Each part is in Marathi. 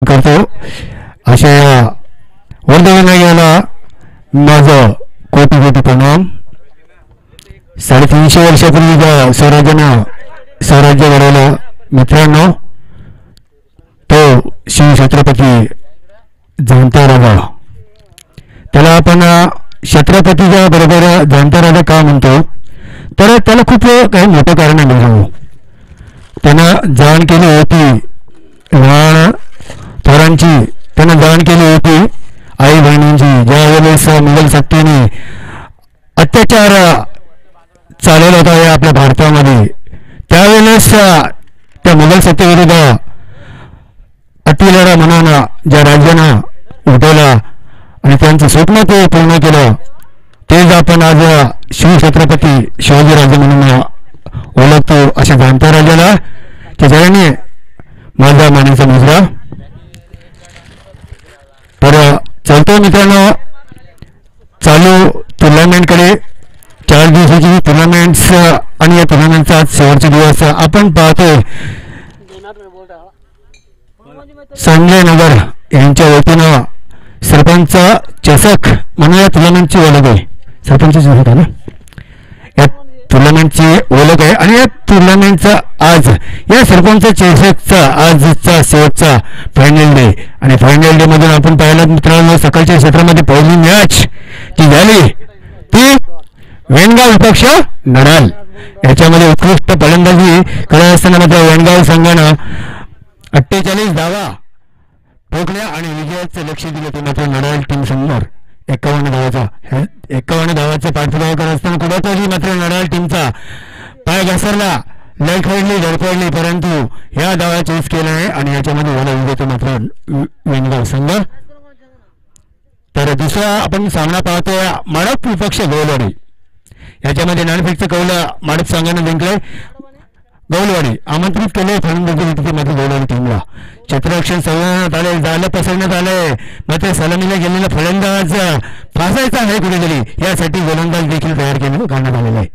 करतो. अशा वर्धविनायकाला माझं कोटी कोटी प्रणाम. 350 वर्षापूर्वी स्वराज्यानं स्वराज्य घडवलं मित्रांनो. तो शिव छत्रपती जाणता राजा. त्याला आपण छत्रपतीच्या बरोबर जाणता राजा का म्हणतो तर त्याला खूप काही मोठं कारण आहे. त्यानं जाण केली होती लहान थोरांची. त्यानं जाण केली होती आई बहिणींची. ज्या वेळेस मुघल सत्तेने अत्याचार चालवला होता या आपल्या भारतामध्ये त्यावेळेस त्या मुघल सत्तेविरुद्ध अतिलढा म्हणून ज्या राज्यानं उठवला आणि त्यांचं स्वप्न ते पूर्ण केलं तेच आपण आज शिव छत्रपती शिवाजीराजे म्हणून ओळखतो. अशा जाणत्या राजाला त्याच्याने माझा मानाचा मुजरा. तर चलतो मित्रांनो चालू टुर्नामेंटकडे. 4 दिवसाची टुर्नामेंट्स आणि या टुर्नामेंटचा आज शेवटचा दिवस आपण पाहतोय. संजय नगर यांच्या वतीनं सरपंच चषक म्हणून या टुर्नामेंटची ओळख आहे. सरपंच चषक आहे ना या टुर्नामेंटची ओळख आहे. आणि या टुर्नामेंटचा आज या सरपंच चषकचा आजचा शेवटचा फायनल डे. आणि फायनल डे मधून आपण पाहिलं मित्रांनो सकाळच्या क्षेत्रामध्ये पहिली मॅच जी झाली ती वेणगाव विपक्ष नडाल याच्यामध्ये उत्कृष्ट फलंदाजी करत असताना मात्र वेणगाव संघानं 48 धावा ठोकल्या आणि विजयाचं लक्ष दिलं ते मात्र नडाल टीम समोर 51 धावाचा पाठपुरावा करत असताना कुठेतरी मात्र नडाल टीमचा पाय घसरला. लय खेळली धडपडली परंतु ह्या धावा चेस केला आहे आणि याच्यामध्ये ओला विजेतो मात्र वेणगाव संघ. तर दुसरा आपण सामना पाहतोय माडप विपक्ष गौलवाडी. याच्यामध्ये नाणेफेकचं कौल माडप संघाने जिंकलंय. गौलवाडी आमंत्रित केले फलंदाजी मात्र गौलवाडी टीमला क्षेत्ररक्षण संवर्धनात आले जाळं पसरण्यात आलंय. मात्र सलामीला गेलेला फलंदाज फासायचा आहे कुठेतरी यासाठी गोलंदाज देखील तयार करण्यात आलेला आहे.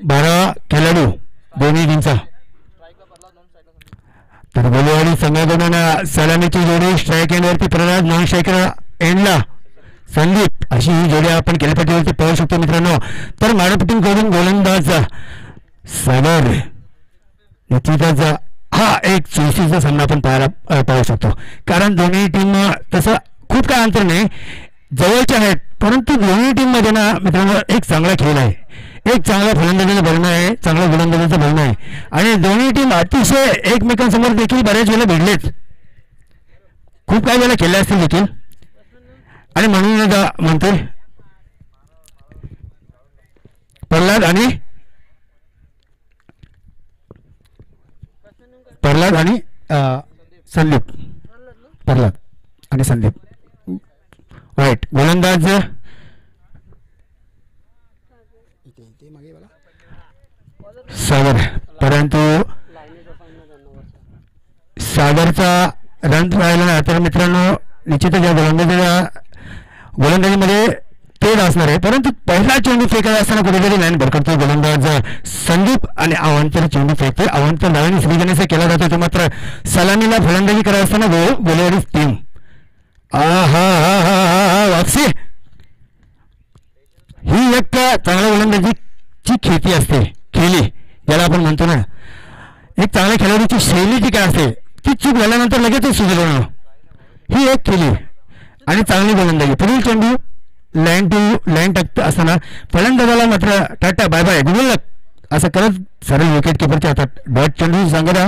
12 खेळाडू दोन्ही टीमचा. तर गौलवाडी संघाकडून सलामीची जोडी स्ट्राईक एंडवरती प्रल्हाद नॉन स्ट्रायकर एंडला संदीप अशी ही जोडी आपण खेळपट्टीवरती पाहू शकतो मित्रांनो. तर माडप टीमकडून गोलंदाज सागर निश्चितच हा एक चुरशीचा सामना आपण पाहू शकतो. कारण दोन्ही टीम तसं खूप काय अंतर नाही जवळचे आहेत परंतु दोन्ही टीम मध्ये ना मित्रांनो एक चांगला खेळ आहे. एक चांगला फलंदाजीचा भरणा आहे चांगला गोलंदाजीचा भरणा आहे आणि दोन्ही टीम अतिशय एकमेकांसमोर देखील बऱ्याच वेळेला भिडलेत. खूप काही वेळेला खेळले असतील देखील आणि म्हणून म्हणतोय प्रल्हाद आणि संदीप. प्रल्हाद आणि संदीप राईट. गोलंदाज सागर परंतु सागरचा रन राहिला ना तर मित्रांनो निश्चितच या गोलंदाजीमध्ये तेज असणार आहे. परंतु पहिला चेंडू फेकायचा असताना कुठेतरी लाईन भरकटतो गोलंदाज संदीप आणि आव्हांतर चेंडू फेकते. आव्हांतर डावीने श्रीगणेश केला जातो. तो मात्र सलामीला फलंदाजी करत असताना गोलवाडी टीम वापसी ही एक चांगल्या गोलंदाजीची खेती असते. खेळी ज्याला आपण म्हणतो ना एक चांगल्या खेळाडूची शैली जी काय असते ती चूक झाल्यानंतर लगेचच सुधारवणं ही एक खेळी आणि चांगली गोलंदाजी. पुढील चेंडू लाईन टू लाईन टाकत असताना फलंदाजाला मात्र टाटा बाय बाय गुगल असं करत सरळ विकेट किपरच्या हातात डॉट चेंडू सांगता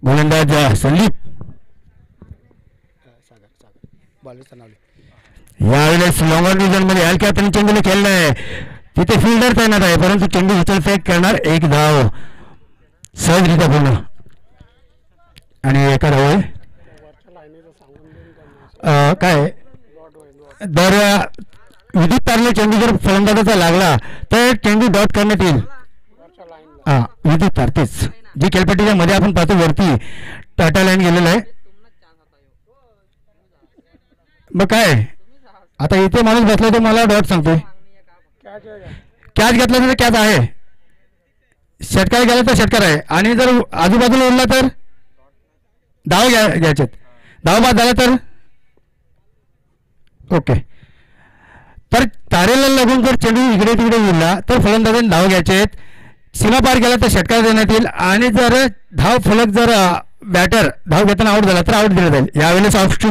गोलंदाज संदीप. यावेळेस लॉंगर डिव्हिजन मध्ये हलक्या पण चेंडूने खेळलाय. तिथे फिल्डर तैनात आहे परंतु चेंडू उचल फेक करणार. एक धाव सहजरित्या पूर्ण आणि एका धाव काय दर विद्युत तारला चेंडू जर फलंदाजाचा लागला तर चेंडू डॉट करण्यात येईल. विद्युत तार तेच जी खेळपट्टीच्या मध्ये आपण पाहतो वरती टाटा लाईन गेलेला आहे. मग काय आता इथे माणूस बसला तर मला डॉट सांगतोय. कॅच घेतला तर कॅच आहे षटकार गेला तर षटकार आहे आणि जर आजूबाजूला उरला तर धाव घ्यायचे. धाव बाद झाला तर ओके. तर तारेला लागून जर चेंडू इकडे तिकडे गेला तर फलंदाजांनी धाव घ्यायचे आहेत. सीमा पार केला तर षटकार देण्यात येईल आणि जर धाव फलक जर बॅटर धाव घेताना आऊट झाला तर आऊट दिला जाईल. यावेळेस ऑफ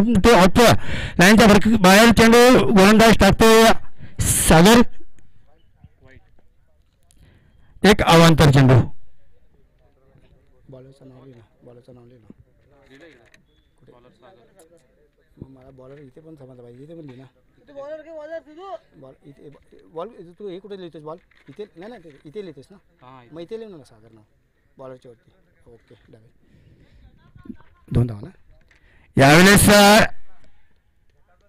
लाईनच्या बाहेर चेंडू गोलंदाज टाकतो सागर. एक अवांतर चेंडू. बॉलर इथे पण समजला पाहिजे. इथे पण लिहिना बॉल इथे बॉल तू हे कुठे लिहितोस बॉल इथे नाही ना इथे लिहितोस ना मग इथे लिहू ना सागर नाव बॉलरच्या वरती. ओके डावे 2 धावा ना. यावेळेस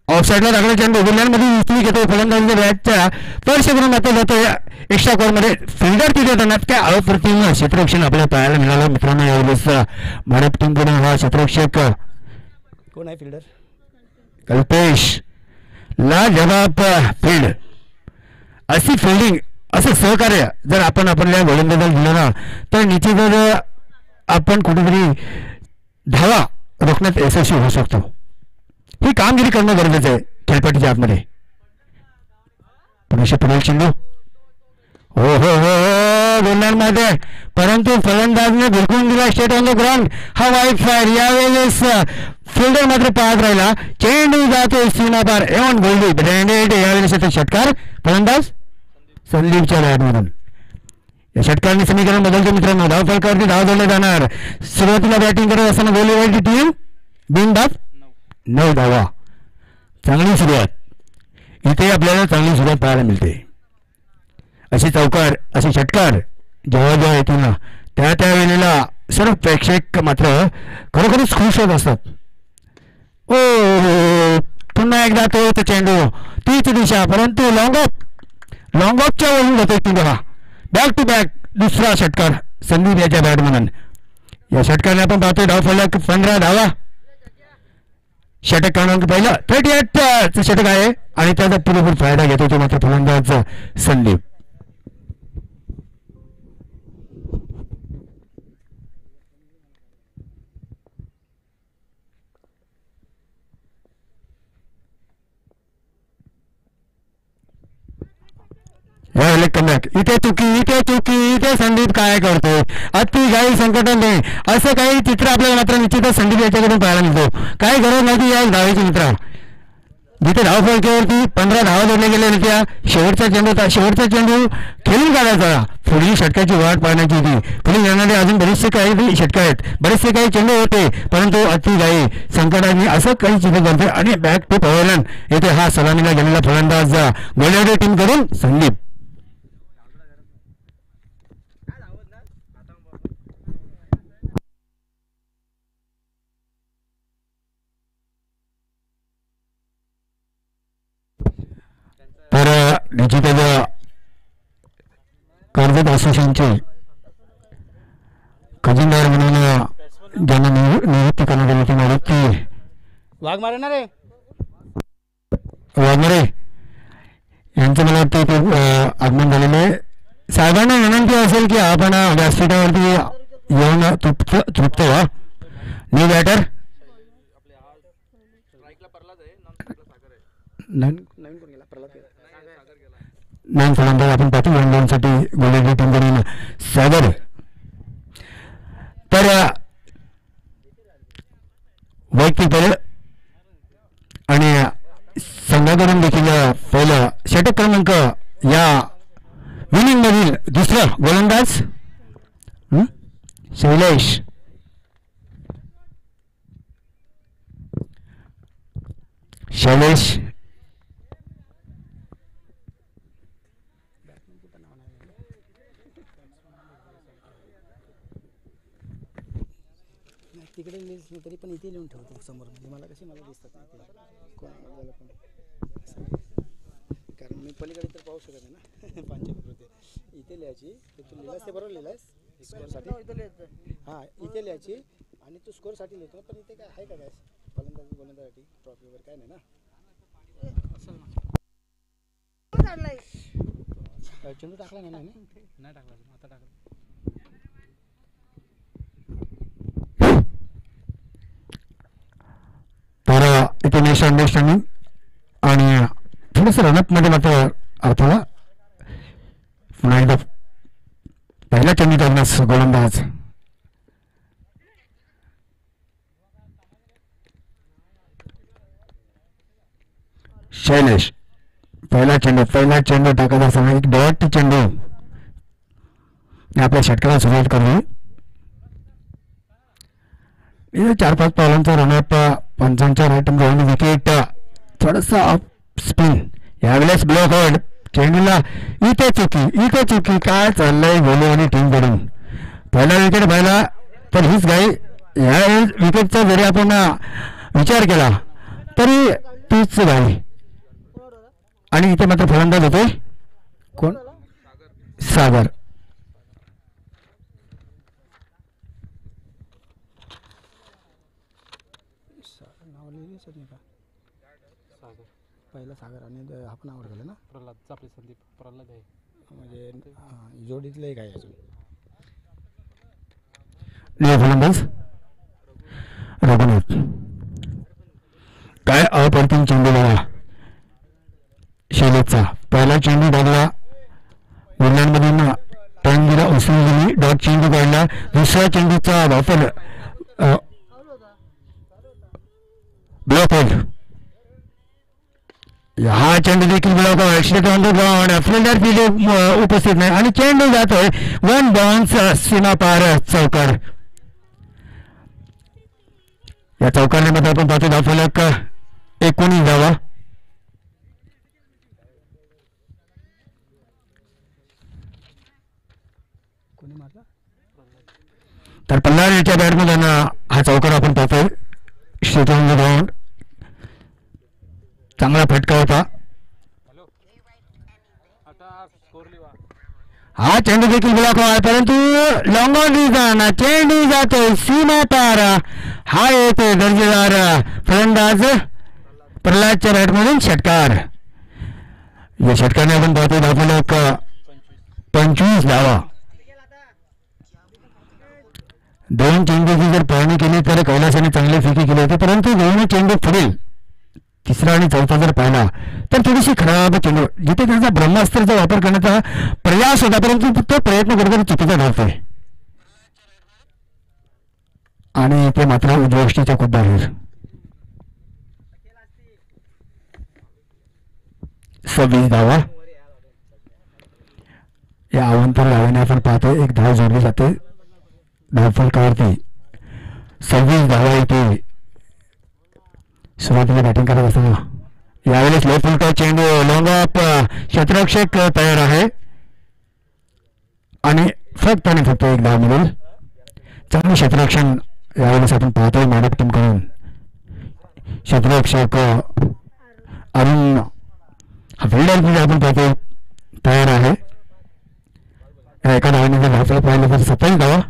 ऑफसाईडला लागला चेंडू गुल्ह्यांमध्ये उचली घेतो फलंदाजांच्या बॅटच्या स्पर्श करून आता जातो एक्स्ट्रा कॉलमध्ये. फिल्डर तिथे जाणार काय अप्रतिम क्षेत्ररक्षण आपल्याला पाहायला मिळालं मित्रांनो. यावेळेस भारत टीमकडून हा क्षेत्ररक्षक कोण आहे फिल्डर? कल्पेश. लाजवाब फील्ड. अशी फिल्डिंग असं सहकार्य जर आपण आपल्या गोलंदाजाला दिलं ना तर निश्चितच आपण कुठेतरी धावा रोखण्यात यशस्वी होऊ शकतो. ही कामगिरी करणं गरजेचं आहे खेळपट्टीच्या आतमध्ये. पुढील चेंडू हो हो हो गोलंदाजमध्ये परंतु फलंदाजने भिरकून दिला स्टेट ऑन द ग्राउंड. हा वाईट फायर. यावेळेस फिल्डर मात्र पाहत राहिला. चेंडू जातो सीमा पार एवन गोल्डी ब्रँडेड. यावेळेस येतो षटकार. फलंदाज संदीपच्या बॅटमधून. या षटकाराने समीकरण बदलते मित्रांनो. धाव फलकावरती धाव जोडले जाणार. सुरुवातीला बॅटिंग करत असताना गोलीवरची टीम बिनबाद 9 धावा. चांगली सुरुवात. इथे आपल्याला चांगली सुरुवात पाहायला मिळते. अशी चौकार असे षटकार जेव्हा जेव्हा येतील ना त्या वेळेला सर्व प्रेक्षक मात्र खरोखरच खुश होत असतात. ओ पुन्हा एकदा तो चेंडू तीच दिशा परंतु लॉंग ऑफच्या वरून जातो ती बघा. बॅक टू बॅक दुसरा षटकार संदीप याच्या बॅट म्हणून. या षटकाने आपण पाहतोय धाव फलक 15 धावा. षटक क्रमांक पहिला 38 षटक आहे आणि त्याचा पुरेपूर फायदा घेतो तो मात्र फलंदाज संदीप. कमबॅक. इथे चुकी संदीप काय करतो अति काही संकट नाही असं काही चित्र आपल्याला मात्र निश्चितच संदीप याच्याकडून पाहायला मिळतो. काही गरज नव्हती या धावेची मित्र. जिथे धाव फलकावरती 15 धावा जोडल्या गेल्या होत्या. शेवटचा चेंडू खेळून काढायचा. पुढील षटकाची वाट पाहण्याची होती. पुढे येणारे अजून बरेचसे काही षटक आहेत. बरेचसे काही चेंडू होते परंतु अति काही संकटाने असं काही चित्र करते आणि बॅक टू पवलन येथे हा सलामीला गेलेला फलंदाज गोलंदाज टीम करून संदीप. तर निश्चितच कर्जत असोसिएशनचे खजिनदार म्हणून ज्यांना नियुक्ती करण्यात आली ती मारुती वाघमारे यांचं मला वाटतं ते आगमन झालेलं आहे. साहेबांना विनंती असेल की आपण व्यासपीठावरती येऊन तृप्त व्हा. न्यू बॅटर नवीन फलंदाज आपण पाहतो लंडनसाठी गोलंदाजी टीम करून सागर. तर वैयक्तिक पहिले आणि संघाकडून देखील पहिलं षटक क्रमांक या विनिंग मधील दुसरा गोलंदाज शैलेश. तिकडे लिहिलं तरी पण इथे लिहून ठेवतो समोर. म्हणजे मला दिसतात नाही कोण कारण मी पलीकडे तर पाहू शकत नाही ना. 5 होते इथे लिहायची. तू लिहिलास ते बरोबर लिहिलास स्कोअरसाठी. हां इथे लिहायची आणि तू स्कोअरसाठी लिहितो पण इथे काय आहे का काय गोलंदाजासाठी ट्रॉफी वगैरे काय नाही ना. चेंडू टाकला नाही टाकला आता टाकला. इथे मिसअंडरस्टँडिंग आणि थोडंसं रनअपमध्ये मात्र अर्थाला पुन्हा एकदा पहिला चेंडू टाकण्यास गोलंदाज शैलेश. पहिला चेंडू टाकायचा असताना एक डॉट चेंडू आपल्या षटकाला सुरुवात करणे. 4-5 पावलांचा रनअप पंचांच्या राईट जाऊन विकेट थोडासा ऑफ स्पिन. यावेळेस ब्लॉक आउट. चेंडूला इथे चुकी काय चाललंय गोले आणि टीम कडून. पहिला विकेट पाहिला तर हीच गाई. या विकेटचा जरी आपण विचार केला तरी तीच गाई. आणि इथे मात्र फलंदाज होते कोण? सागर. नाव लिहिलं सर नाही का? पहिला सागर आणि आपण आवड झालं ना प्रल्हाद. आपले संदीप प्रल्हाद आहे म्हणजे जोडीतलं एक आहे अजून. फलंदाज रघुनाथ. काय अप्रतिम चेंडू बघा शैलेशचा. पहिला चेंडू डागला गुल्ह्यांमधून टर्न दिला उचलून गेली डॉट चेंडू काढला. दुसऱ्या चेंडूचा वापर ब्लॉक आउट. हा चेंडू देखील ब्लॉक आउट. फिल्डर फील्ड उपस्थित नाही आणि चेंडू जातोय वन बाउन्स सीमा पार चौकार. या चौकारण्यामध्ये आपण पाहतो धावफलक 19 धावा. तर पल्हारच्या बॅटमधून हा चौकार आपण पाहतोय. क्षेत्ररक्षक धावून चांगला फटका होता. हा चेंडू देखील ब्लॉक आहे परंतु लॉंग ऑन चेंडू जातोय सीमा पार. हा येतो दर्जेदार फलंदाज प्रल्हादच्या बॅटमधून षटकार. या षटकाने आपण पाहतो धावफलक 25 धावा. 2 चेंडूची जर पाहणी केली तर कैलासाने चांगले फेकी केले होते परंतु 2 चेंडू पुढील तिसरा आणि चौथा जर पाहिला तर थोडीशी खराब चेंडू जिथे त्यांचा ब्रह्मास्त्राचा वापर करण्याचा प्रयास होता परंतु तो प्रयत्न करताना चुकीचा ठरतोय आणि ते मात्र उद्योष्टीच्या खूप बाहेर. 26 धावा. या अवंतर धावाने आपण पाहतो एक धाव जोडली जाते धावफलकावरती. 26 धावा येते सुरुवातीला बॅटिंग करत असताना. यावेळेस लो फुलका चेंडू लॉंग ऑफ क्षेत्ररक्षक तयार आहे आणि फक्त आणि फक्त एक धाव मिळेल. चांगले क्षेत्ररक्षण यावेळेस आपण पाहतोय माडक टीम कडून. क्षेत्ररक्षक अरुण हा फिल्डर आपण पाहतो तयार आहे. एका धावाने जर धावफलक पाहिलं तर 27 धावा.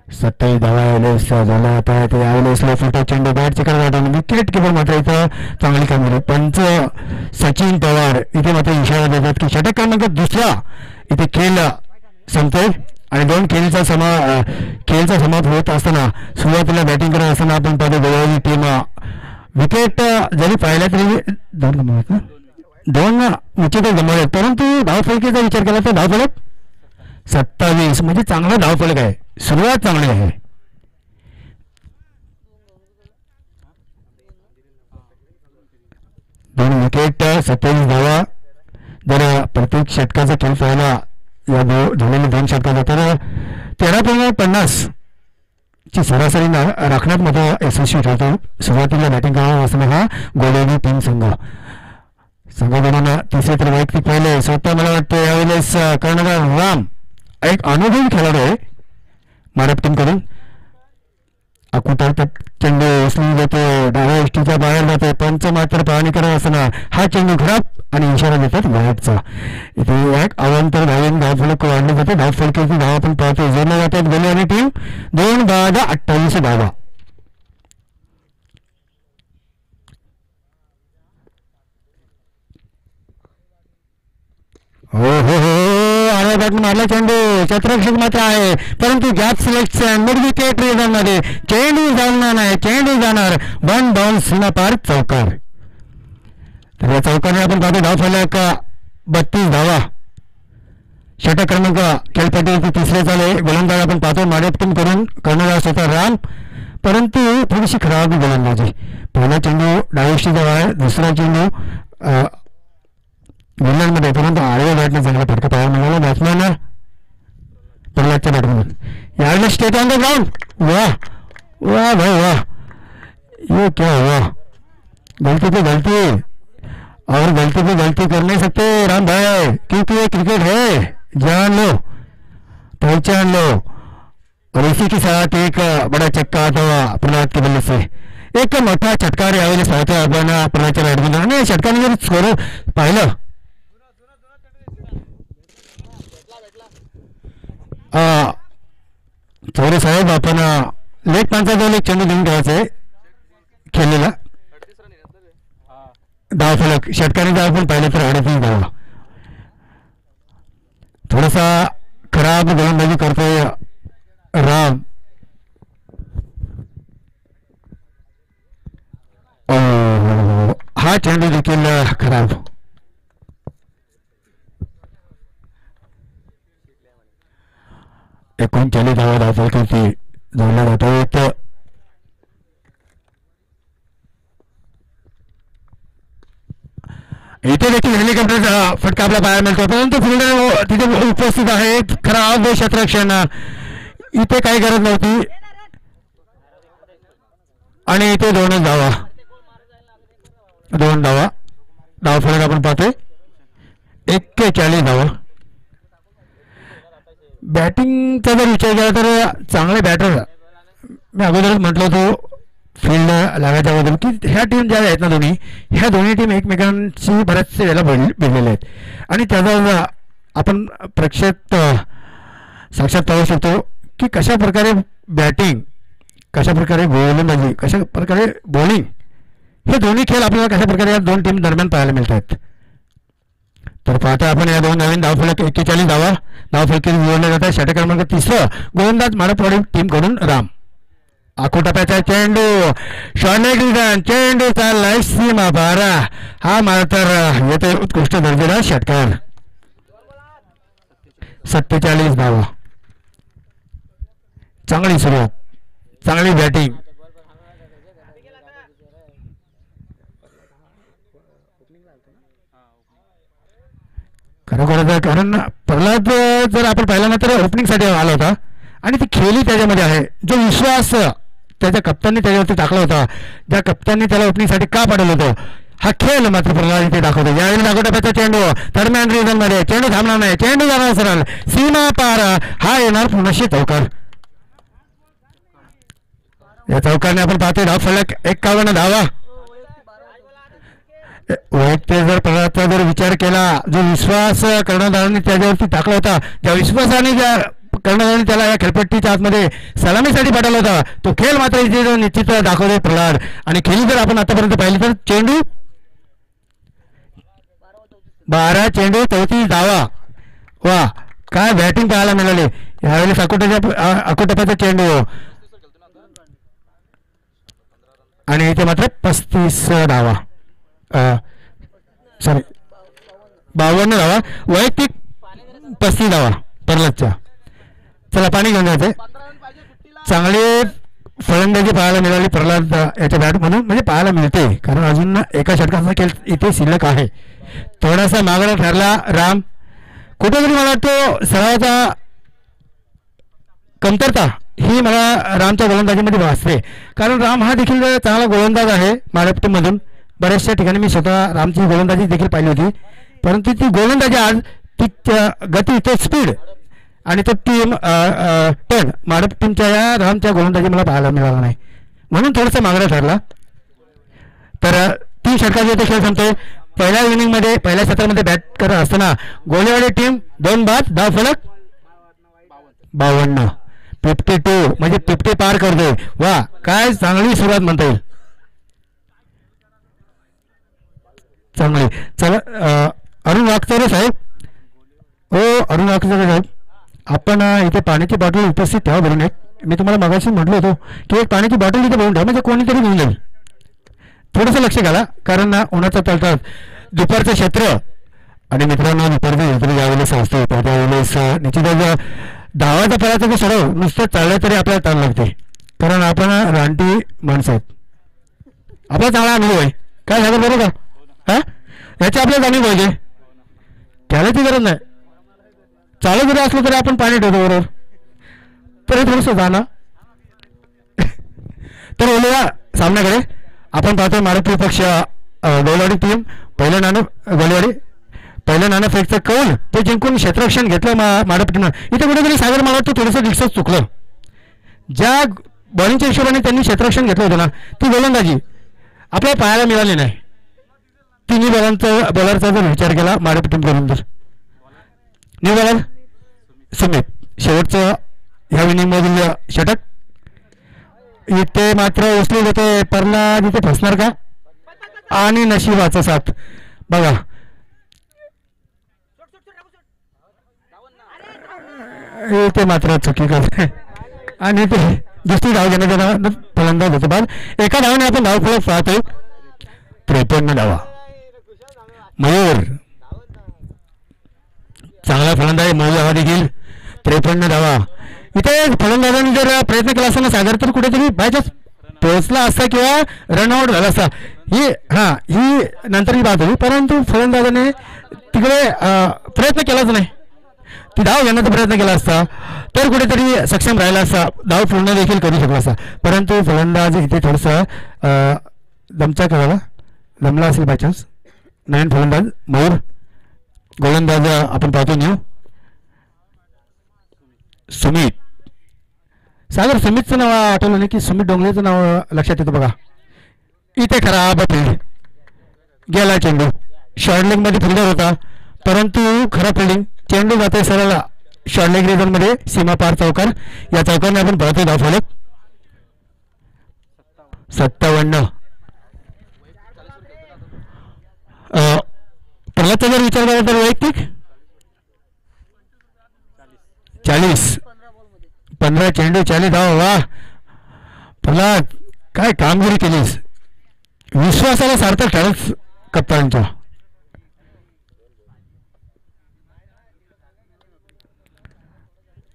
27 धावा यावेळेस झाला. आता ते यावेळेस लो फुलका चेंडू बॅट चिकन वाटून विकेट किपर मात्र इथं चांगली कामगिरी. पंच सचिन पवार इथे मात्र इशारा देतात की षटक क्रमांक 2 इथे खेळ संपतोय आणि 2 खेळचा समाप्त होत असताना सुरुवातीला बॅटिंग करत असताना आपण पाहतो गोवाची टीम विकेट जरी पाहिल्या तरी 2 निश्चितच गमावले परंतु धावफलकीचा विचार केला तर धावफलक 27 म्हणजे चांगला धावफलक आहे. सुरुवात चांगली आहे. दोन विकेट 27 धावा. जर प्रत्येक षटकाचा खेळ पाहिला या झालेल्या 2 षटकाचा तर 13.50 ची सरासरी राखण्यात मात्र यशस्वी ठरतो. सुरुवातीला बॅटिंग करणार असताना हा गोलंदाजी टीम संघाकडून तिसरे तर वैयक्तिक पहिले स्वतः मला वाटतं यावेळेस कर्णधार राम एक अनुभवी खेळाडू आहे माडप टीम कडून. अकुटार चेंडू उचलून जातो डाव्या एसटीच्या बाहेर जातो. पंच मात्र पाहणी करत असताना हा चेंडू खराब आणि इशारा देतात वाईटचा. इथे एक अवांतर धावून धावफलक वाढले जाते. धावफलकाची धाव आपण पाहतो जोडल्या जातात गोले आणि टीम 2/28 धावा. हो हो हो अरे बॅटने मारला चेंडू, क्षेत्ररक्षक मात्र आहे परंतु gap selection mid wicket reason मध्ये चेंडू जाणार नाही, चेंडू जाणार 1 बॉल सीमा पार चौकार. तर या चौकाने आपण पाहतो धाव फलक 32 धावा. षटक क्रमांक खेळपट्टीवरती तिसरे झाले. गोलंदाज आपण पाहतो माडेपटून करून कर्णधार होता राम, परंतु थोडीशी खराब गोलंदाजी. पहिला चेंडू डायरेक्टची जवळ आहे, दुसरा चेंडू मध्ये परंतु आडव्या बॅटने चांगला फटका पाहायला मिळाला बॅट्समॅन प्रल्हादच्या बॅटमधून. यावेळेला स्टेट ऑन द ग्राउंड. वाह वाह भाई वाह, ये क्या हुआ? गलती पे गलती और गलती पे गलती कर नहीं सकते राम भाई, क्योंकि ये क्रिकेट है, जान लो पहचान लो. और इसी के साथ एक बड़ा चक्का आता प्रल्हाद के बल्ले से, एक मोठा षटकार यावेळेस पाहतोय आपण प्रल्हादच्या बॅटमधून. आणि षटकाने जर स्कोर पाहिलं चौरे साहेब, आपण लेट माणसाचा एक चेंडू देऊन घ्यायचा आहे खेळलेला धाव फलक. षटकाने जर आपण पाहिलं तर 38 धावा. थोडासा खराब गोलंदाजी करतोय राम. हा चेंडू देखील खराब. एकूण 40 धावा धाव फलकावरती जोडल्या जात. इथे देखील हेलिकॉप्टरचा फटका आपला पाहायला मिळतो, परंतु फिल्डर तिथे उपस्थित आहेत. खराब क्षेत्ररक्षण, इथे काही गरज नव्हती. आणि इथे 2 धावा, 2 धावा धाव फलक आपण पाहतोय 41 धावा. बॅटिंगचा जर विचार केला तर चांगले बॅटर, मी अगोदरच म्हटलं होतो फील्ड लागायच्या अगोदर की ह्या टीम ज्या आहेत ना दोन्ही, ह्या दोन्ही टीम एकमेकांशी बऱ्याचशा वेळेला भिडलेल्या आहेत. आणि त्याचा आपण साक्षात पाहू शकतो की कशा प्रकारे बॅटिंग, कशा प्रकारे गोलंदाजी, कशा प्रकारे बॉलिंग, हे दोन्ही खेळ आपल्याला कशा प्रकारे या 2 टीम दरम्यान पाहायला मिळतात. तर पाहता आपण या 2 नवीन धावफलक 41 धावा धावफलकी जोडल्या जातात. षटक क्रमांक 3 गोलंदाज माडपवाडी टीम कडून राम. आखोटाप्याचा चेंडू, शॉर्ट डिझाईन चेंडू चाललाय सीमा पार. हा मात्र येथे उत्कृष्ट दर्जेदार षटकार. 47 धावा. चांगली सुरुवात, चांगली बॅटिंग. खरोखर कारण प्रल्हाद जर आपण पाहिलं ना तर ओपनिंग साठी आला होता आणि ती खेळी त्याच्यामध्ये आहे. जो विश्वास त्याच्या कप्तानने त्याच्यावरती टाकला होता, ज्या कप्तानने त्याला ओपनिंग साठी का पाठवलं होतं, हा खेळ मात्र प्रल्हाद इथे दाखवतो. यावेळी नागोटाप्याचा चेंडू दरम्यान रिझन मध्ये, चेंडू थांबणार नाही, चेंडू जाणार सरळ सीमा पार. हा येणार पुनश्च चौकार. या चौकारने आपण पाहतोय धाव फलक 51 धावा. वैयक्तिक जर प्रल्हादचा जर विचार केला, जो विश्वास कर्णधारांनी त्याच्यावरती टाकला होता, त्या विश्वासाने ज्या कर्णधारांनी त्याला या खेळपट्टीच्या आतमध्ये सलामीसाठी पाठवला होता, तो खेळ मात्र इथे निश्चित दाखवतोय प्रल्हाद. आणि खेळी जर आपण आतापर्यंत पाहिली तर चेंडू 12 चेंडू 34 धावा. वा, काय बॅटिंग पाहायला मिळाली. यावेळेस अकोटप्याचा चेंडू आणि इथे मात्र 35 धावा, सॉरी 52 धावा. वैयक्तिक 35 धावा प्रल्हादच्या. चला पाणी घेऊन जायचंय. चांगली फलंदाजी पाहायला मिळाली प्रल्हाद याच्या बॅट म्हणून, म्हणजे पाहायला मिळते, कारण अजून एका षटकाचा खेळ इथे शिल्लक आहे. थोडासा मागणा ठरला राम. कुठेतरी मला वाटतो सरावाचा कमतरता ही मला रामच्या गोलंदाजीमध्ये भासते, कारण राम हा देखील चांगला गोलंदाज आहे. महाराष्ट्रामधून बऱ्याचशा ठिकाणी मी स्वतः रामची गोलंदाजी देखील पाहिली होती, परंतु ती गोलंदाजी आज ती गती, तो स्पीड आणि तो टीम टर्न महाराष्ट्र टीमच्या या रामच्या गोलंदाजी मला पाहायला मिळाला नाही, म्हणून थोडासा मागणा ठरला. तर 3 षटकाचा इथे खेळ संपतोय. पहिल्या इनिंगमध्ये, पहिल्या सत्रामध्ये बॅट करत असताना गोलेवाडी टीम 2 बाद, धाव फलक 52. 52 म्हणजे 50 पार करतोय. वा, काय चांगली सुरुवात म्हणता येईल. चांगली. चला अरुण वागचौरे साहेब, हो अरुण वाकचौरे साहेब, आपण इथे पाण्याची बॉटल उपस्थित ठेवा भरून एक. मी तुम्हाला मगाशी म्हटलं होतो की एक पाण्याची बॉटल इथे भरून ठेवा, म्हणजे कोणीतरी घेऊन जाईल. थोडंसं लक्ष घाला, कारण ना उन्हाचं तळतात दुपारचं क्षेत्र. आणि मित्रांनो, दुपारचं क्षेत्र ज्यावेळेस असतो त्यावेळेस निश्चितच धावाचा पळाचा जो सराव नुसतं चाललं तरी आपल्याला ताण लागते, कारण आपण रानटी माणसं आहेत. आपला चांगला अनुभव आहे. काय झालं बरोबर का? हां, याची आपल्याला जाणीव पाहिजे. त्यालाची गरज नाही. चालू जरी असलं तरी आपण पाणी ठेवतो बरोबर, तरी थोडंसं जाणं. तर बोलूया सामन्याकडे. आपण पाहतोय महाराष्ट्र पक्ष गोलवाडी टीम पहिलं नाणं फेकचं कौल ते जिंकून क्षेत्ररक्षण घेतलं महाराष्ट्र टीमनं. इथे कुठेतरी सागर मला वाटतं थोडंसं डिस्कस चुकलं. ज्या बॉलिंगच्या हिशोबाने त्यांनी क्षेत्ररक्षण घेतलं होतं ना, ती गोलंदाजी आपल्याला पाहायला मिळाली नाही. तिन्ही बॉलरचा जर विचार केला महाराष्ट्र टीम करून, तर न्यू बॉलर सुमित शेवटचं ह्या इनिंगमधील षटक. इथे मात्र उचलू होते परला, तिथे फसणार का? आणि नशिबाचा साथ बघा. इथे मात्र चुकी करते आणि ते दुसरी धाव घेण्याचा फलंदाज होतो. बाद एका धावाने आपण धाव फलक पाहतो 53 धावा. मयूर चांगला फलंदाज मयूर धावा देखील 53 धावा. इथे फलंदाजांनी जर प्रयत्न केला असता ना सागर, तर कुठेतरी बायचान्स पोहोचला असता किंवा रनआउट झाला असता. ही नंतरची बात होती, परंतु फलंदाजाने तिकडे प्रयत्न केलाच नाही. ती धाव घेण्याचा प्रयत्न केला असता तर कुठेतरी सक्षम राहिला असता, धाव पूर्ण देखील करू शकला असता. परंतु फलंदाज इथे थोडंसं दमचा करावा जमला असेल बायचान्स. नवीन फलंदाज मयूर, गोलंदाज आपण पाहतो न्यू सुमित. सागर सुमितचं नाव आठवलं नाही की सुमित डोंगरेचं नाव लक्षात येतं बघा. इथे खराब फील्ड गेला चेंडू. शॉर्ट लेग मध्ये फिल्डर होता, परंतु खराब फिल्डिंग. चेंडू जाते सरळ शॉर्ट लेग रिझन मध्ये सीमा पार चौकार. या चौकारने आपण पाहतो धाव फलक 57. प्रल्हादचा जर विचार केला तर वैयक्तिक 40. 15 चेंडू 40 धाव. वा प्रल्हाद, काय कामगिरी केलीस. विश्वासाला सार्थक ठरच कप्तानच्या.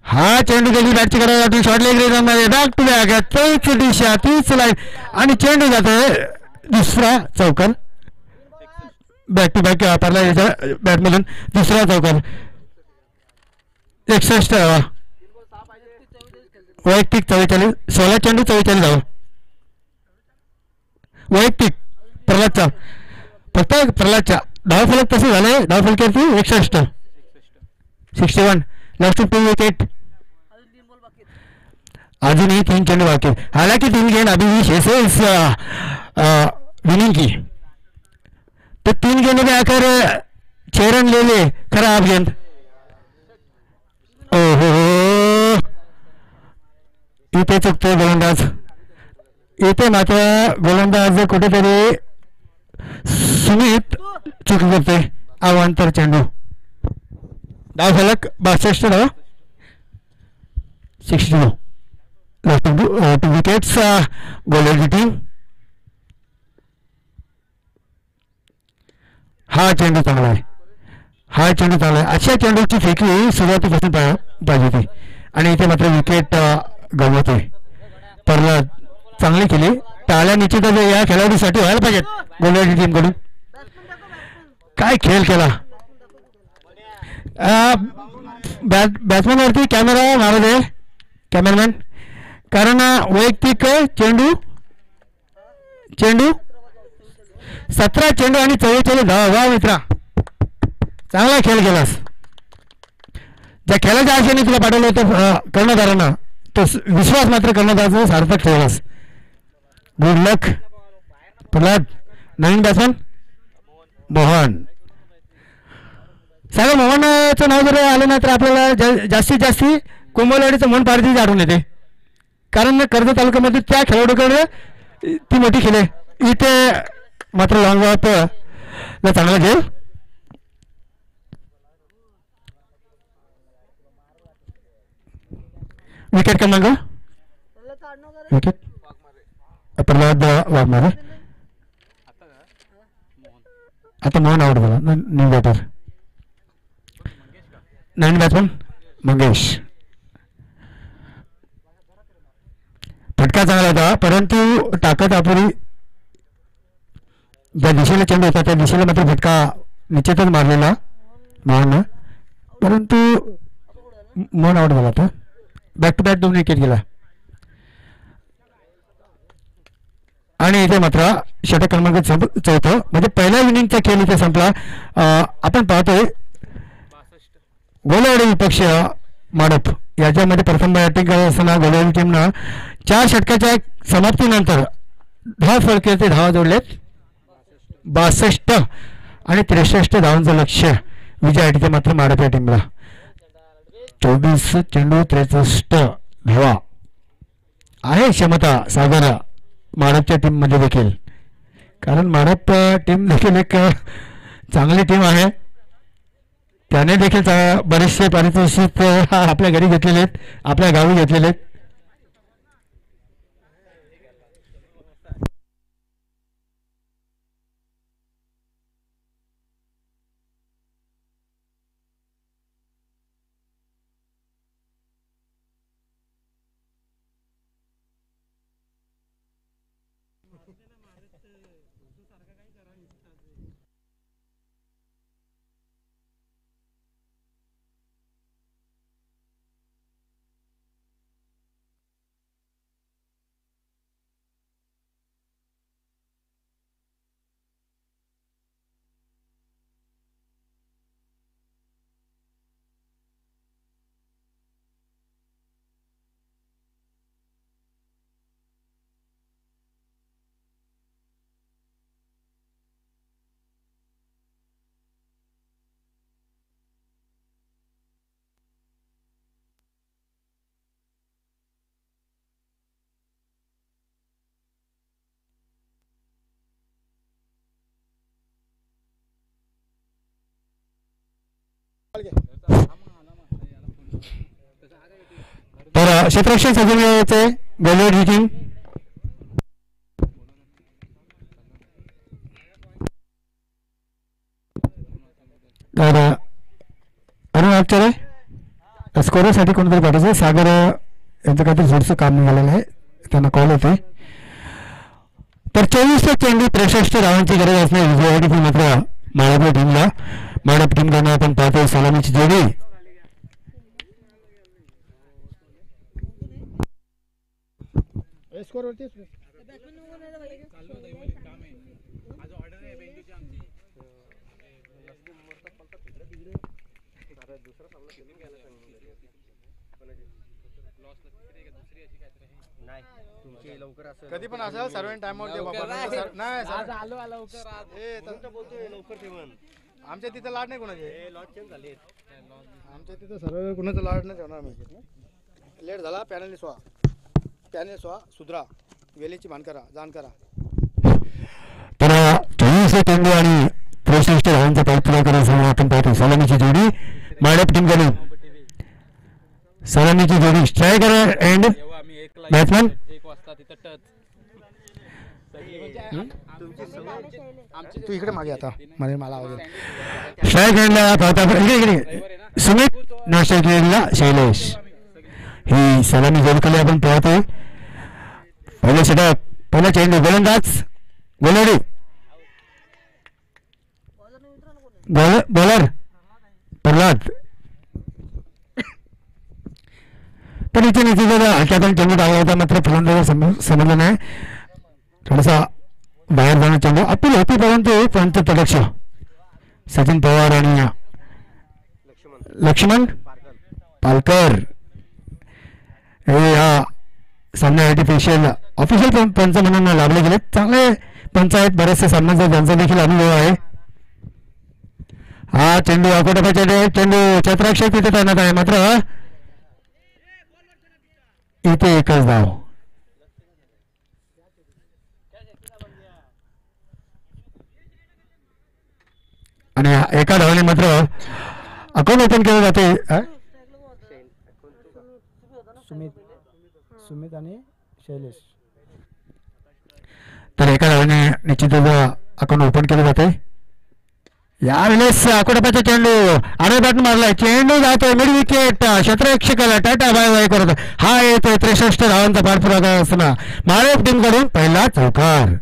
हा चेंडू गेली बॅटची करायला वाटली शॉर्ट लेग रिझन मध्ये बॅक टू बॅक. तीच दिशा तीच लाईन आणि चेंडू जातोय दुसरा चौकार. बॅक टू बॅक वापरला याच्या बॅटमधून दुसरा चौकार. 61. वैयक्तिक 44. 16 चेंडू 44 धावा वैयक्तिक प्रल्हादचा. फक्त प्रल्हादच्या धाव फलक तसे झाले. धाव फलकावरती 61. 61. Last 2 wicket. अजूनही 3 चेंडू बाकी. हालांकि 3 गेंद अभी भी शेष विनिंग की, तो 3 गेंदों में आकर 6 रन ले ले. खराब गेंद. ओहो, इथे चुकतोय गोलंदाज. इथे मात्र गोलंदाज कुठेतरी सुमित चुकी करते. अवांतर चेंडू. धाव फलक 62 धावा 62. लास्ट 2 विकेट्स गोलंदाजी टीम. हा चेंडू चांगला आहे. हा चेंडू चांगला आहे. अशा चेंडूची फेकी सुरुवातीपासून पाहिजे होती आणि इथे मात्र विकेट गमवतोय. प्रल्हाद चांगली केली. टाळ्या निश्चितच या खेळाडूसाठी व्हायला पाहिजेत गोलंदाजी टीम कडून. काय खेळ केला. बॅट्समॅन वरती कॅमेरा मारू दे कॅमेरामॅन, कारण वैयक्तिक चेंडू 17 चेंडू आणि 44 धावा. वा मित्रा, चांगला खेळ केलास. ज्या खेळाच्या आशेने तुला पाठवलं होतं कर्णधारांना, तो विश्वास मात्र कर्णधाराचा सार्थक ठेवलास. गुड लक प्रल्हाद. नवीन बॅट्समॅन मोहन. सागर मोहनचं नाव जर आलं ना तर आपल्याला जास्तीत जास्त कोंबलवाडीचं मन पारधी आढळून येते, कारण कर्जत तालुक्यामध्ये त्या खेळाडूकडे ती मोठी खेळ आहे. इथे मात्र लॉंग ऑफ चांगला खेळ. विकेट क्रमांक विकेट प्रल्हाद वाघमारे. आता मोहन आउट झाला. न्यू बॅटर नवीन बॅट्समन मंगेश. फटका चांगला होता परंतु ताकद अपुरी. ज्या दिशेला चेंडू होता त्या दिशेला मात्र फटका निश्चितच मारलेला मोहननं, परंतु मोहन आउट झाला होता. बॅक टू बॅक 2 विकेट गेला. आणि इथे मात्र षटक क्रमांक 4 म्हणजे पहिल्या इनिंगचा खेळ इथे संपला. आपण पाहतोय गोलेवाडी विपक्ष माडप याच्यामध्ये प्रथम बॅटिंग करत असताना गोलेवाडी टीमनं 4 षटकाच्या समाप्तीनंतर फलकाचे धावा जोडलेत 62 आणि 63 धावांचं लक्ष्य विजयासाठी मात्र माडप या टीमला. 24 चेंडू 63 धावा आहे क्षमता सागर माडपच्या टीम मध्ये देखील, कारण माडप टीम देखील एक चांगली टीम आहे. त्याने देखील बरेचसे पारितोषिक आपल्या घरी घेतलेले आहेत, आपल्या गावी घेतलेले आहेत. तर क्षेत्ररक्षण सजवण्याचे गोलेवाडी टीम तर अरुण आचार्य स्कोरसाठी कोणतरी पाठवायचं. सागर यांचं काहीतरी जोरचं काम निघालेलं आहे, त्यांना कॉल होते. तर 24 चेंडू 63 धावांची गरज असणे विजयासाठी मात्र माडप टीमला. माडप टीम त्यांना आपण पाहतो सलामीची जोडी. स्कोर वरती कधी पण असेल सर्वांनी टाइमआउट दे बाबा. नाही आमच्या तिथं लाड नाही कोणाचे, आमच्या तिथं सर्व कोणाचं लाड नाही ठेवणार आम्ही. लेट झाला पॅनल स्वा सुधरा वेळेची भान करा जाण करा. तर 24 चेंडू आणि 63 धावांचा पाठपुरावा करत आपण पाहतो सलामीची जोडी माडप टीम कडून. सलामीची जोडी स्ट्रायकर एंड बॅट्समन तू इकडे मागे आता मला आवाज. स्ट्रायक एंडला पाहता सुमित नाशिकला शैलेश. ही सलामी जोडकली आपण पाहतोय. पहिलं षटक पहिला चेंडू गोलंदाज गोलेवाडी बॉलर प्रल्हाद. पण इथे हलक्यातून चेंडू डावला होता मात्र फलंदाज समजलं नाही. थोडासा बाहेर जाणं चेंडू अपील होती परंतु पंच तटक्ष सचिन पवार आणि लक्ष्मण पालकर हे हा सामन्यासाठी ऑफिशियल पंच म्हणून लाभले गेले. चांगले पंच आहेत, बरेचसे सामन्याचा त्यांचा देखील अनुभव आहे. हा चेंडू अकोटाचा चेंडू क्षेत्ररक्षक तिथे तैनात आहे मात्र इथे एकच धाव. आणि एका धावाने मात्र अकाउंट ओपन केलं जाते. सुमित सुमित आणि शैलेश. तर एका धावेने निश्चितच अकाउंट ओपन केलं जाते. यावेळेस अकोटप्पाचा चेंडू आणि बॅट मारलाय, चेंडू जातोय मिड विकेट, क्षेत्ररक्षकाला टाटा बाय बाय करत हा येतोय. 63 धावांचा पाठपुरावा करत असताना माळेप टीम कडून पहिला चौकार.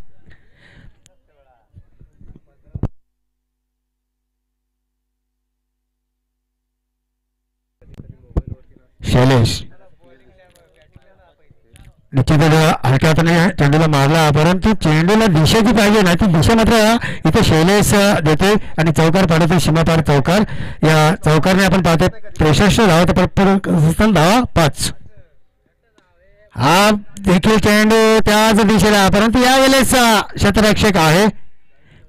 शैलेश निश्चितच हलक्या हाताने चेंडूला मारला, परंतु चेंडूला दिशेची पाहिजे ना, ती दिशा मात्र इथे शैलेश देते आणि चौकार पाडतो. सीमापार चौकार. या चौकारने आपण पाहतो 63 धावा धावा 5. हा देखील चेंडू त्याच दिशेला, परंतु यावेळेस क्षेत्ररक्षक आहे,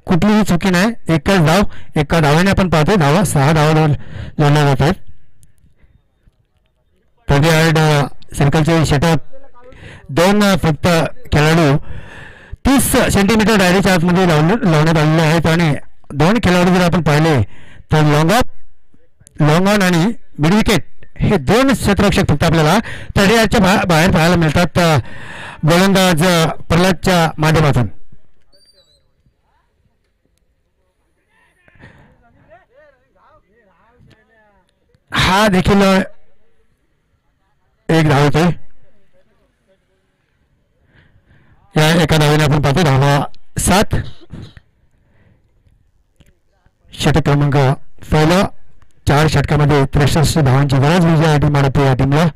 कुठलीही चुकी नाही. एकच धाव, एका धावाने आपण पाहतो धावा 6 धावा जोडल्या जातात. थर्ड सर्कलचे षटक 2 फक्त खेळाडू 30 सेंटीमीटर डायरीच्या आतमध्ये लावण्यात आलेले आहेत आणि 2 खेळाडू जर आपण पाहिले तर लॉंग ऑन आणि मिड विकेट हे 2 क्षेत्ररक्षक फक्त आपल्याला तळ्याच्या बाहेर पाहायला मिळतात गोलंदाज प्रल्हादच्या माध्यमातून. हा देखील एक धाव होते. या एका धावेने आपण पाहतो धावा 7. षटक क्रमांक पहिला 4 षटकामध्ये 63 धावांची गरज विजयासाठी माडप या टीमला.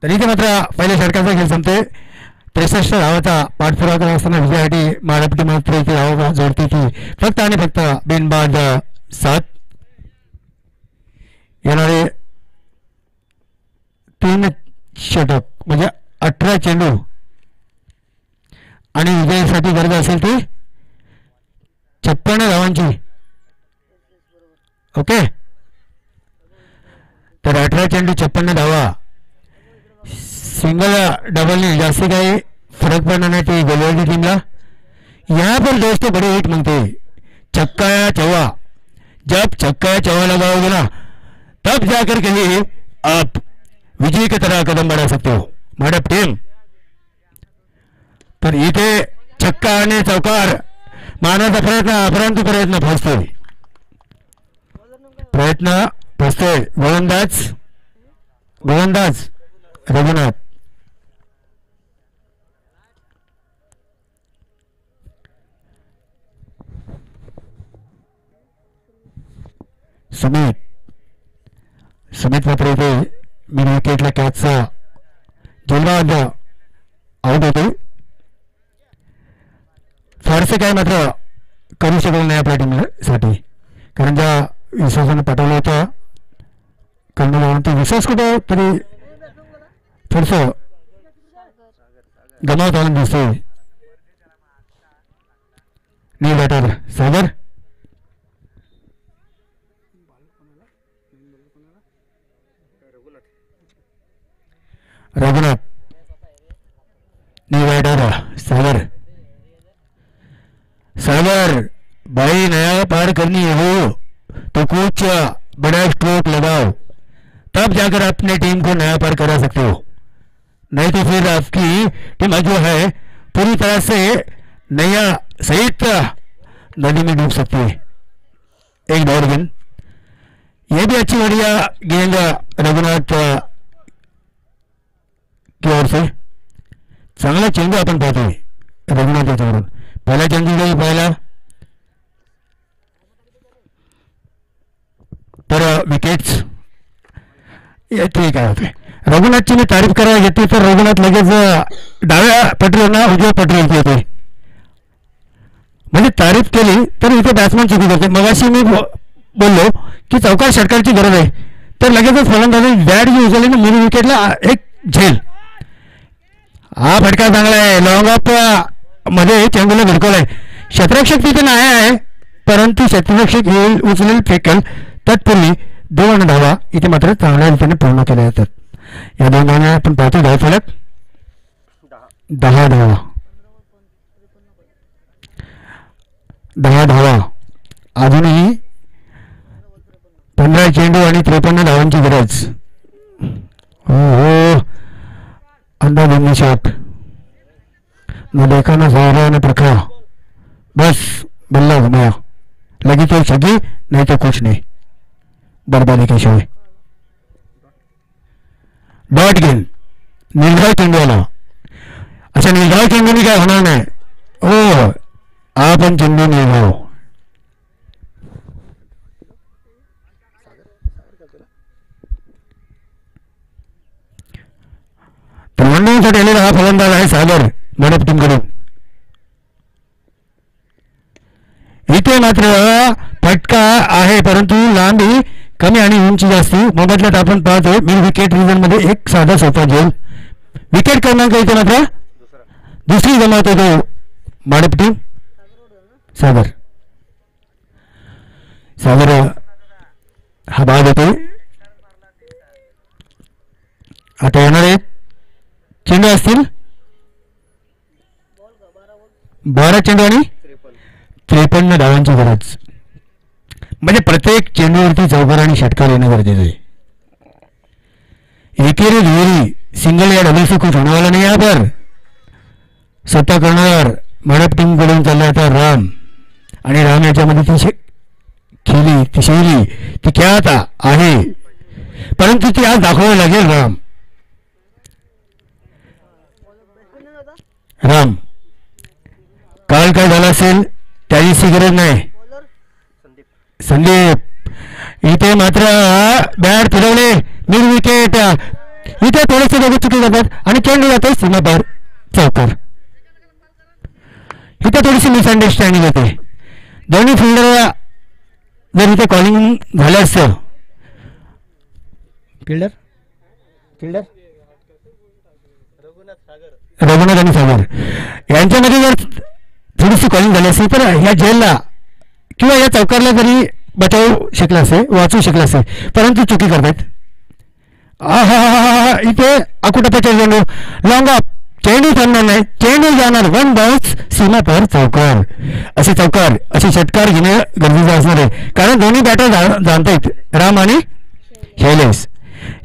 तरी ते मात्र पहिल्या षटकाचा खेळ संपते. 63 धावाचा पाठपुरावा करत असताना विजयासाठी माडपटी मात्र इथे धावा जोडते ती फक्त आणि फक्त बिनबाद 7. येणारे 3 षटक म्हणजे 18 चेंडू आणि विजयासाठी गरज असेल ती 56 धावांची. ओके, तर 18 चेंडू 56 धावा. सिंगल डबलने जास्ती काही फर्क पड़ना नहीं चाहिए गोलवाल की टीम ला. यहाँ पर दोस्तों बड़े हिट मांगते छक्का या चौवा. जब छक्का या चौवा लगाओगे ना तब जाकर के आप विजय की तरह कदम बढ़ा सकते हो माडप टीम. तर इथे छक्का आणि चौकार मारण्याचा परंतु प्रयत्न फसतोय. गोलंदाज रघुनाथ. सुमित मात्र इथे मिड विकेटला कॅचचा झेलबाद आउट होते. फारसे काय मात्र करू शकलो नाही आपल्या टीमसाठी, कारण ज्या विश्वासाने पाठवलं होतं कर्णधार ते विश्वास कुठं तरी थोडस गमावताना दिसतोय. न्यू बॅटर सागर. रघुनाथ न्यू बॅटर सागर. सागर भाई नया पार करनी हो तो कुछ बड़ा स्ट्रोक लगाओ, तब जाकर अपने टीम को नया पार करा सकते हो, नहीं तो फिर आपकी टीम जो है पूरी तरह से नया सहित नदी में डूब सकती है. एक दौड़ गेंद, ये भी अच्छी बढ़िया गेंद रघुनाथ की ओर से. चांगला चेंडू आपण पाहतोय रघुनाथ याच्यावरून. पहिला चेंडू जो पहिला तर विकेट्स ठीक आहे. रघुनाथची मी तारीफ करायला घेतली तर रघुनाथ लगेच डाव्या पटरीवर उजव्या पटरीवरती येते. म्हणजे तारीफ केली तर इथे बॅट्समॅन चुकी करते. मगाशी मी बोललो की चौकार षटकाराची गरज आहे, तर लगेचच फलंदाजी बॅट जी उचलली ना मिड विकेटला एक झेल. हा फटका चांगला आहे. लॉंग ऑफ मध्ये चेंडूला भिरकवलाय. क्षेत्ररक्षक तिथे नाही आहे, परंतु क्षेत्ररक्षक येईल उचलेल फेकल तत्पूर्वी 2 धावा इथे मात्र चांगल्या रीतीने पूर्ण केल्या जातात. या दोन धावांना आपण पाहतो धावफलक 10 धावा. 10 धावा. अजूनही 15 चेंडू आणि 53 धावांची गरज. हो अंदाज शॉट न देखा ना सहारा न प्रखरा, बस बल्ला घुमाया, लगी तो सगी नहीं तो कुछ नहीं, बर्बादी के शो. डॉट गेंद निर्धाव चेंडूला. अच्छा निर्धाव चेंडूने काय होणार नाही. हो आपण चेंडू निर्धाव. तर आलेला हा फलंदाज आहे सागर मडप टीमकडून. इथे मात्र फटका आहे परंतु लांबी कमी आणि उंची जास्ती. मोबदल्यात आपण पाहतो मिड विकेट रिजन मध्ये एक साधा सोपा गेम. विकेट क्रमांक इथे मात्र दुसरी जमावतो तो मडप टीम. सागर सागर हा बाद होते. आता येणार आहेत चेंडू असतील 12 चेंडू आणि 53 धावांची गरज. म्हणजे प्रत्येक चेंडूवरती चौकार आणि षटकार येणं गरजेचं आहे. एकेरी दुहेरी सिंगल या डबल से कुछ होने वाला नहीं. यहाँ पर सत्ता करणार मडप टीम कडून चालला आता राम. आणि राम याच्यामध्ये ती खेळली ती शैली ती ख्यात आहे परंतु ती आज दाखवावी लागेल. राम काल काय झालं असेल त्याची गरज नाही. संदीप इथे मात्र बॅट फिरवले मिड विकेट. इथे थोडेसे दोघे चुकी जातात आणि चेंडू जातो सीमा पार चौकार. इथे थोडीशी मिसअंडरस्टँडिंग होते. दोन्ही फिल्डर जर इथे कॉलिंग झालं असतं फिल्डर रघुनाथ आणि सागर यांच्यामध्ये जर थोडीशी कॉलिंग झाली असेल तर या झेलला किंवा या चौकारला जरी बचावू शकला असेल वाचू शकला असेल परंतु चुकी करतात. इथे अकुटपाच्या चेंडू लॉंग ऑफ चेंडू थांबणार नाही. चेंडू जाणार वन बाउन्स सीमा पर चौकार. असे चौकार असे षटकार घेणे गरजेचं असणार आहे कारण दोन्ही बॅटर जाणतायत राम आणि शैलेश.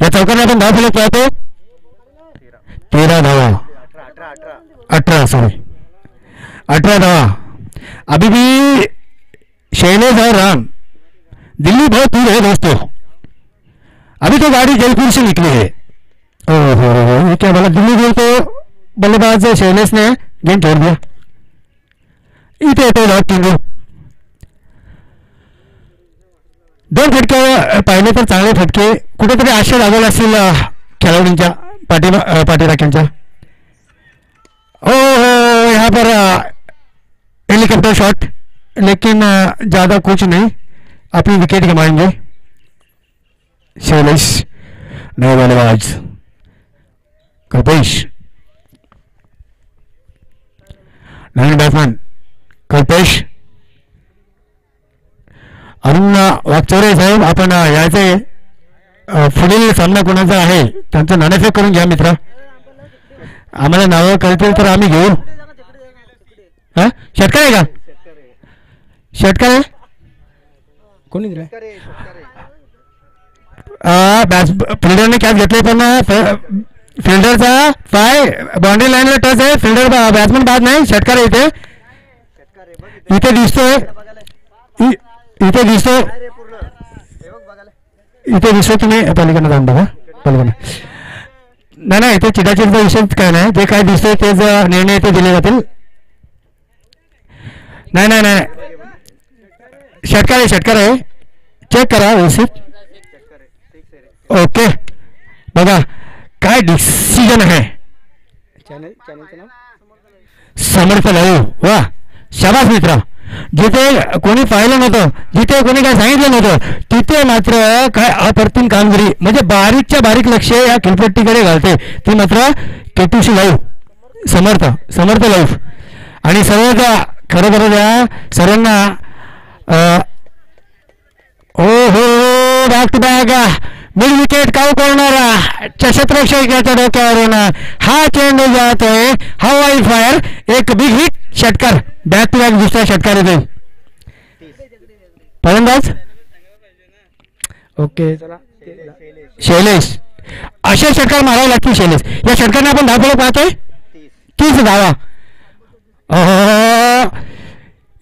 या चौकारने आपण धाव फलक पाहतो 13 धावा 18 धावा. अभी भी शैलेश और राम दिल्ली बहुत दूर है दोस्तों. अभी तो गाड़ी जयपुर से निकली है. ओहो क्या बोला दिल्ली दूर तो बल्लेबाज शैलेश ने गेम छोड़ दिया. इथे येतो डॉट टिंगू. 2 फटके पाहिले तर चांगले फटके कुठेतरी आशा लागवला असेल खेळाडूंच्या पाठीराख्यांच्या. ओहो यहाँ पर हेलीकॉप्टर शॉट लेकिन ज़्यादा कुछ नहीं अपनी विकेट गंवाएंगे शैलेश. नए बल्लेबाज कल्पेश नवीन बॅट्समॅन कल्पेश. अरुण वागचौरे साहेब आपण याचे पुढील सामना कोणाचा आहे त्यांचं नाणेफेक करून घ्या मित्रा. आम्हाला नावं कळतील तर आम्ही घेऊ. हा षटकार आहे का षटकार आहे कोणी दिलं फिल्डरने कॅच घेतले पण फिल्डरचा पाय बाउंड्री लाईनला टच आहे. फिल्डर बॅट्समन बाद नाही. षटकार आहे इथे इथे दिसतोय इथे दिसतो इथे दिसतो तुम्ही पलीकडनं जाऊन बघा पलीकडनं. नाही इथे चिडाचिडचा विषय काय नाही. जे काय दिसतोय तेच निर्णय ते दिले जातील. नाही षटकार आहे चेक करा व्यवस्थित. ओके बघा काय डिसिजन आहे. समर्थ लावू वा शाबास मित्रा. जिथे कोणी पाहिलं नव्हतं जिथे कोणी काय सांगितलं नव्हतं तिथे मात्र काय अप्रतिम कामगिरी म्हणजे बारीकच्या बारीक लक्ष या खेळपट्टीकडे घालते ती मात्र केटूशी लाईव्ह समर्थ लाईव्ह. आणि सर्वांचा खरोखर या सर्वांना ओ हो back to back mid wicket काऊ करणारा क्षेत्ररक्षकाच्या डोक्यावरून हा चेंडू जातोय हवाई फायर एक बिग हिट षटकार बॅक टू बॅक दुसरा षटकार येतोय फलंदाज ओके चला शैलेश असे षटकार मारावे लागतील शैलेश या षटकाने आपण धावफलक पाहतोय 30 धावा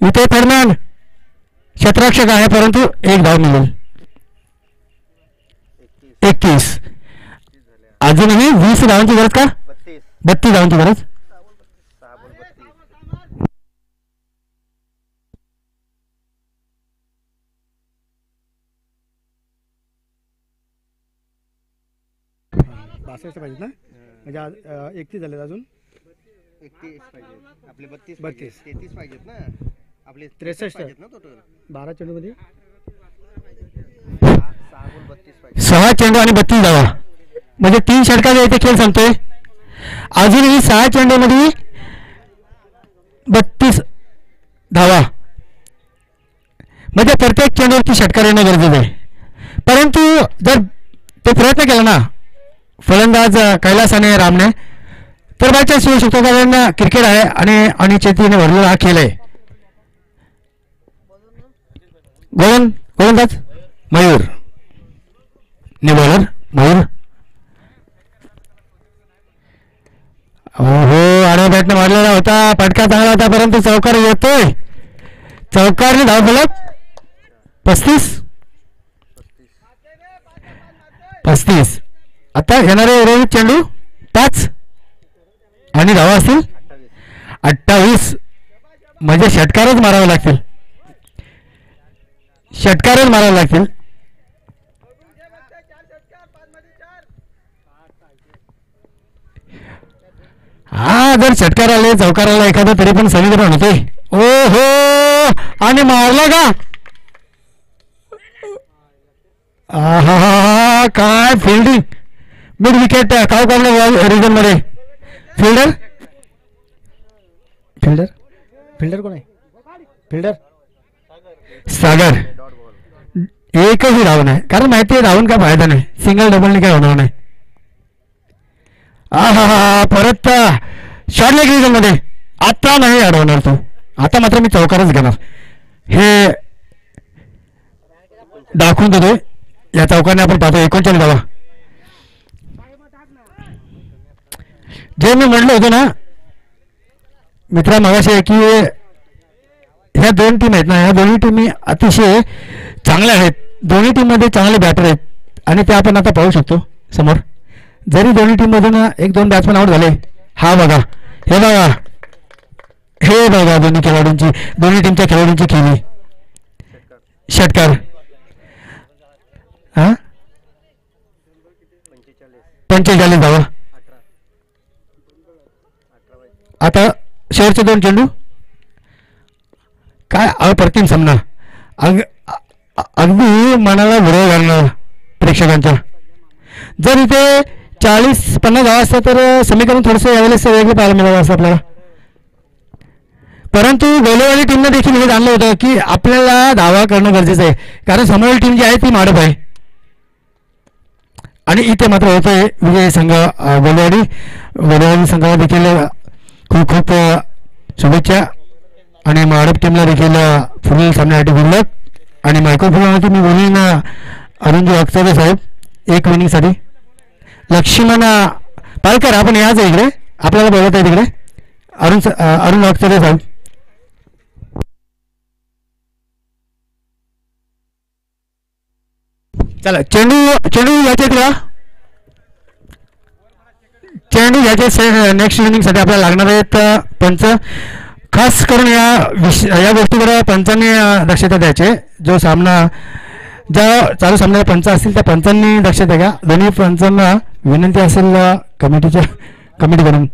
इथे दरम्यान क्षेत्ररक्षक आहे परंतु एक धाव मिळेल 31 अजूनही 20 धावांची गरज का 32 धावांची गरज बासष्ट पाहिजेत ना म्हणजे आज 31 झालेत अजून 31 पाहिजे आपले 32 32. 33 पाहिजेत ना आपले 63 पाहिजेत ना टोटल 12 चेंडूमध्ये 6 पाहिजे 6 चेंडू आणि 32 धावा म्हणजे 3 षटकाचा इथे खेळ संपतोय अजूनही 6 चेंडूमध्ये 32 धावा म्हणजे प्रत्येक चेंडूवरती षटकार येणं गरजेचं आहे परंतु जर तो प्रयत्न केला ना फलंदाज कैलास आणि रामने तर बाय चान्स येऊ शकतो कारण क्रिकेट आहे आणि अनिश्चिततेने भरलेला हा खेळ आहे गोलंदाज मयूर बॉलर मयूर हो आडव्या बॅटने मारलेला होता फटका चांगला होता परंतु चौकार येतोय चौकारने धावफलक 35 आता येणारे उर्वरित चेंडू 5 आणि धावा असतील 28 म्हणजे षटकारच मारावे लागतील हा जर षटकार आले चौकार आला एखादा तरी पण समीकरण होते ओ हो आणि मारला का आहा काय फिल्डिंग मिड विकेट काव करणे रिजन मध्ये फिल्डर कोण आहे फिल्डर सागर एकही धाव नाही कारण माहिती आहे धावून काय फायदा नाही सिंगल डबलने काय होणार नाही हा परत शॉर्ट लेग रिजन मध्ये आता नाही अडवणार तो आता मात्र मी चौकारच घेणार हे दाखवून देतोय या चौकाने आपण पाहतो 39 धावा जे मी म्हटलं होतं ना मित्रा मगाशी की ह्या 2 टीम आहेत ना ह्या दोन्ही टीम अतिशय चांगल्या आहेत दोन्ही टीम मध्ये चांगले बॅटर आहेत आणि ते आपण आता पाहू शकतो समोर जरी दोन्ही टीम मधून 1-2 बॅट्समन आउट झाले हे बघा दोन्ही टीमच्या खेळाडूंची खेळी षटकार 45 धावा आता शेवटचे 2 चेंडू काय अप्रतिम सामना अगदी मनाला विरोध घालणार प्रेक्षकांच्या जर इथे 40-50 धावा असतं तर समीकरण थोडंसं यावेळेस वेगळं पाहायला मिळालं असतं आपल्याला परंतु गोलेवाली टीमने देखील हे जाणलं होतं की आपल्याला धावा करणं गरजेचं आहे कारण समोरील टीम जी आहे ती माडप आहे आणि इथे मात्र होतोय विजय संघ गोलेवाली संघाला देखील खूप खूप शुभेच्छा आणि माडप टीमला देखील पुढील सामन्यासाठी गुड आणि मायक्रोफोनवरती मी बोलीन अरुणजी अक्षरे साहेब 1 इनिंगसाठी लक्ष्मण पालकर आपण याच इकडे आपल्याला बोलत आहे तिकडे अरुण अक्षरे साहेब चला चेंडू घ्यायचे तुला चेंडू घ्यायचे नेक्स्ट इनिंगसाठी आपल्याला लागणार आहेत पंच खास करून या गोष्टीवर पंचांनी दक्षता द्यायचे जो सामना ज्या चालू सामन्याला पंच असतील त्या पंचांनी दक्षता घ्या दोन्ही पंचांना विनंती असेल कमिटीकडून